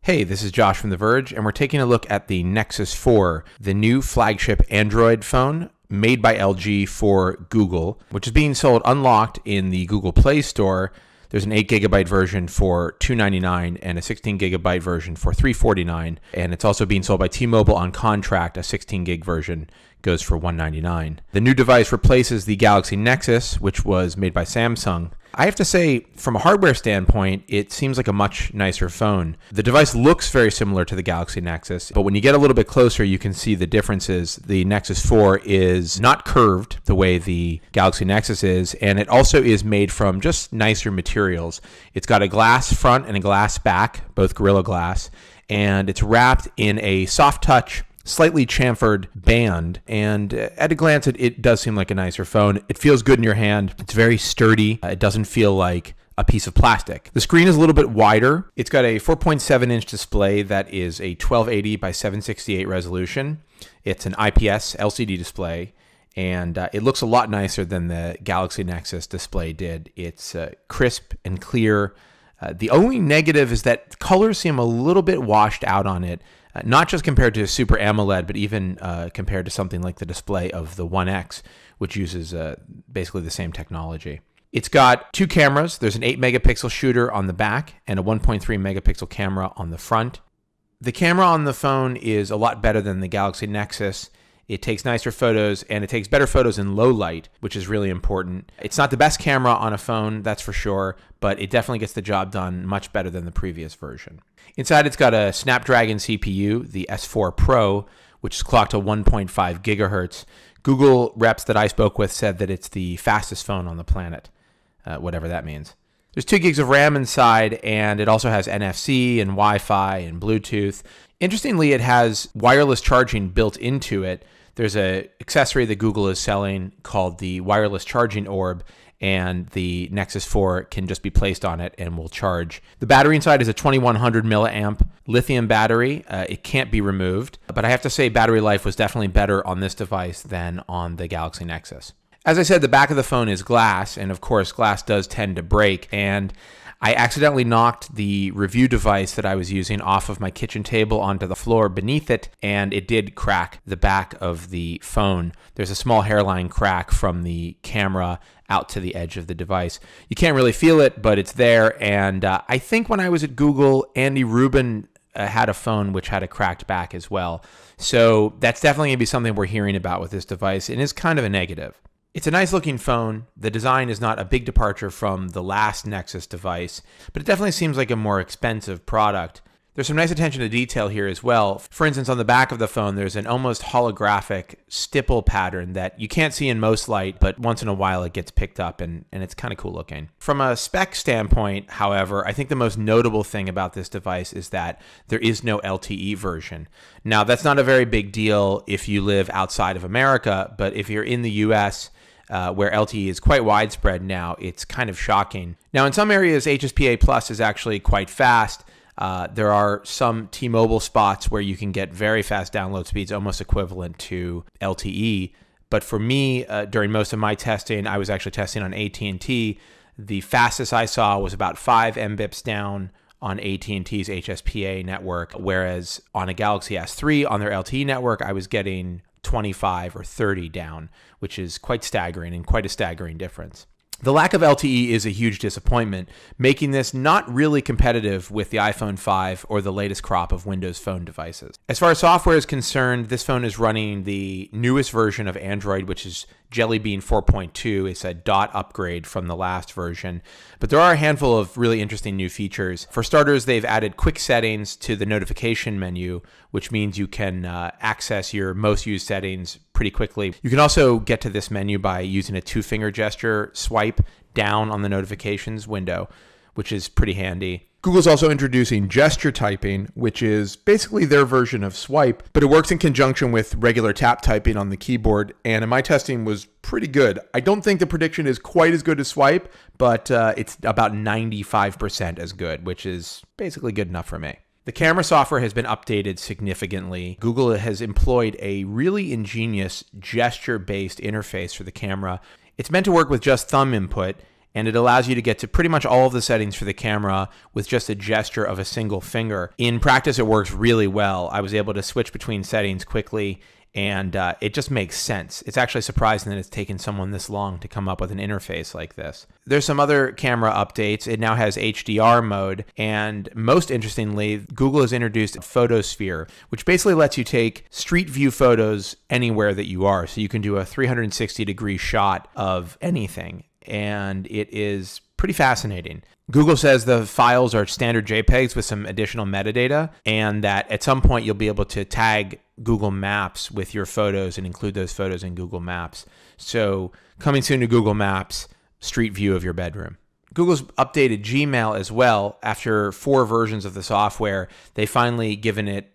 Hey, this is Josh from The Verge, and we're taking a look at the Nexus 4, the new flagship Android phone made by LG for Google, which is being sold unlocked in the Google Play Store. There's an 8GB version for $299 and a 16GB version for $349, and it's also being sold by T-Mobile on contract. A 16GB version goes for $199. The new device replaces the Galaxy Nexus, which was made by Samsung. I have to say, from a hardware standpoint, it seems like a much nicer phone. The device looks very similar to the Galaxy Nexus, but when you get a little bit closer, you can see the differences. The Nexus 4 is not curved the way the Galaxy Nexus is, and it also is made from just nicer materials. It's got a glass front and a glass back, both Gorilla Glass, and it's wrapped in a soft touch, slightly chamfered band, and at a glance it does seem like a nicer phone. It feels good in your hand. It's very sturdy. It doesn't feel like a piece of plastic. The screen is a little bit wider. It's got a 4.7-inch display that is a 1280 by 768 resolution. It's an IPS LCD display, and it looks a lot nicer than the Galaxy Nexus display did. It's crisp and clear. The only negative is that colors seem a little bit washed out on it. Not just compared to a Super AMOLED, but even compared to something like the display of the One X, which uses basically the same technology. It's got two cameras. There's an 8-megapixel shooter on the back and a 1.3-megapixel camera on the front. The camera on the phone is a lot better than the Galaxy Nexus. It takes nicer photos, and it takes better photos in low light, which is really important. It's not the best camera on a phone, that's for sure, but it definitely gets the job done much better than the previous version. Inside, it's got a Snapdragon CPU, the S4 Pro, which is clocked to 1.5 gigahertz. Google reps that I spoke with said that it's the fastest phone on the planet, whatever that means. There's 2 gigs of RAM inside, and it also has NFC and Wi-Fi and Bluetooth. Interestingly, it has wireless charging built into it. There's an accessory that Google is selling called the wireless charging orb, and the Nexus 4 can just be placed on it and will charge. The battery inside is a 2100 milliamp lithium battery. It can't be removed, but I have to say battery life was definitely better on this device than on the Galaxy Nexus. As I said, the back of the phone is glass, and of course glass does tend to break, and I accidentally knocked the review device that I was using off of my kitchen table onto the floor beneath it, and it did crack the back of the phone. There's a small hairline crack from the camera out to the edge of the device. You can't really feel it, but it's there, and I think when I was at Google, Andy Rubin had a phone which had a cracked back as well. So that's definitely going to be something we're hearing about with this device, and is kind of a negative. It's a nice looking phone. The design is not a big departure from the last Nexus device, but it definitely seems like a more expensive product. There's some nice attention to detail here as well. For instance, on the back of the phone, there's an almost holographic stipple pattern that you can't see in most light, but once in a while it gets picked up, and it's kind of cool looking. From a spec standpoint, however, I think the most notable thing about this device is that there is no LTE version. Now, that's not a very big deal if you live outside of America, but if you're in the US, where LTE is quite widespread now, it's kind of shocking. Now, in some areas, HSPA Plus is actually quite fast. There are some T-Mobile spots where you can get very fast download speeds, almost equivalent to LTE. But for me, during most of my testing, I was actually testing on AT&T. The fastest I saw was about 5 Mbps down on AT&T's HSPA network, whereas on a Galaxy S3 on their LTE network, I was getting 25 or 30 down, which is quite staggering and quite a staggering difference. The lack of LTE is a huge disappointment, making this not really competitive with the iPhone 5 or the latest crop of Windows Phone devices. As far as software is concerned, this phone is running the newest version of Android, which is Jelly Bean 4.2. It's a dot upgrade from the last version, but there are a handful of really interesting new features. For starters, they've added quick settings to the notification menu, which means you can access your most used settings pretty quickly. You can also get to this menu by using a 2-finger gesture swipe down on the notifications window, which is pretty handy. Google's also introducing gesture typing, which is basically their version of swipe, but it works in conjunction with regular tap typing on the keyboard, and in my testing was pretty good. I don't think the prediction is quite as good as swipe, but it's about 95% as good, which is basically good enough for me. The camera software has been updated significantly. Google has employed a really ingenious gesture-based interface for the camera. It's meant to work with just thumb input, and it allows you to get to pretty much all of the settings for the camera with just a gesture of a single finger. In practice, it works really well. I was able to switch between settings quickly, and it just makes sense. It's actually surprising that it's taken someone this long to come up with an interface like this. There's some other camera updates. It now has HDR mode, and most interestingly, Google has introduced Photosphere, which basically lets you take street view photos anywhere that you are. So you can do a 360-degree shot of anything, and it is pretty fascinating. Google says the files are standard JPEGs with some additional metadata, and that at some point you'll be able to tag Google Maps with your photos and include those photos in Google Maps. So coming soon to Google Maps, street view of your bedroom. Google's updated Gmail as well. After 4 versions of the software, they finally given it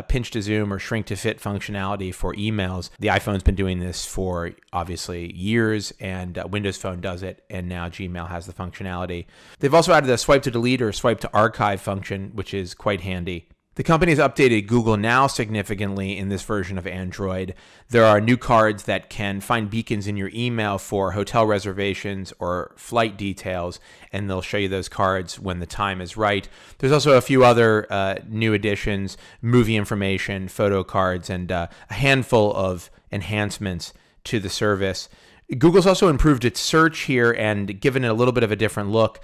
pinch to zoom or shrink to fit functionality for emails. The iPhone's been doing this for obviously years, and Windows Phone does it, and now Gmail has the functionality. They've also added a swipe to delete or swipe to archive function, which is quite handy. The company has updated Google Now significantly in this version of Android. There are new cards that can find beacons in your email for hotel reservations or flight details, and they'll show you those cards when the time is right. There's also a few other new additions, movie information, photo cards, and a handful of enhancements to the service. Google's also improved its search here and given it a little bit of a different look,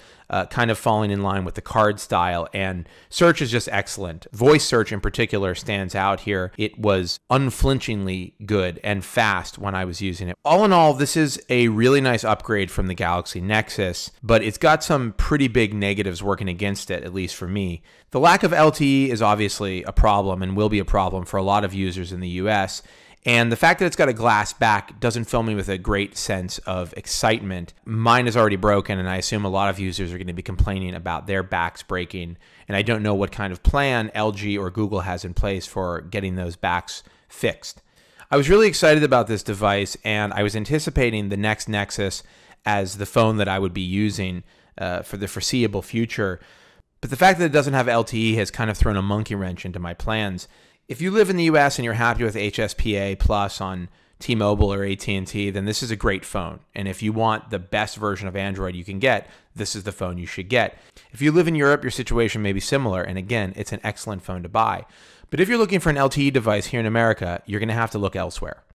kind of falling in line with the card style. And search is just excellent. Voice search in particular stands out here. It was unflinchingly good and fast when I was using it. All in all, this is a really nice upgrade from the Galaxy Nexus, but it's got some pretty big negatives working against it, at least for me. The lack of LTE is obviously a problem and will be a problem for a lot of users in the US. And the fact that it's got a glass back doesn't fill me with a great sense of excitement. Mine is already broken, and I assume a lot of users are going to be complaining about their backs breaking. And I don't know what kind of plan LG or Google has in place for getting those backs fixed. I was really excited about this device, and I was anticipating the next Nexus as the phone that I would be using for the foreseeable future. But the fact that it doesn't have LTE has kind of thrown a monkey wrench into my plans. If you live in the US and you're happy with HSPA Plus on T-Mobile or AT&T, then this is a great phone. And if you want the best version of Android you can get, this is the phone you should get. If you live in Europe, your situation may be similar, and again, it's an excellent phone to buy. But if you're looking for an LTE device here in America, you're going to have to look elsewhere.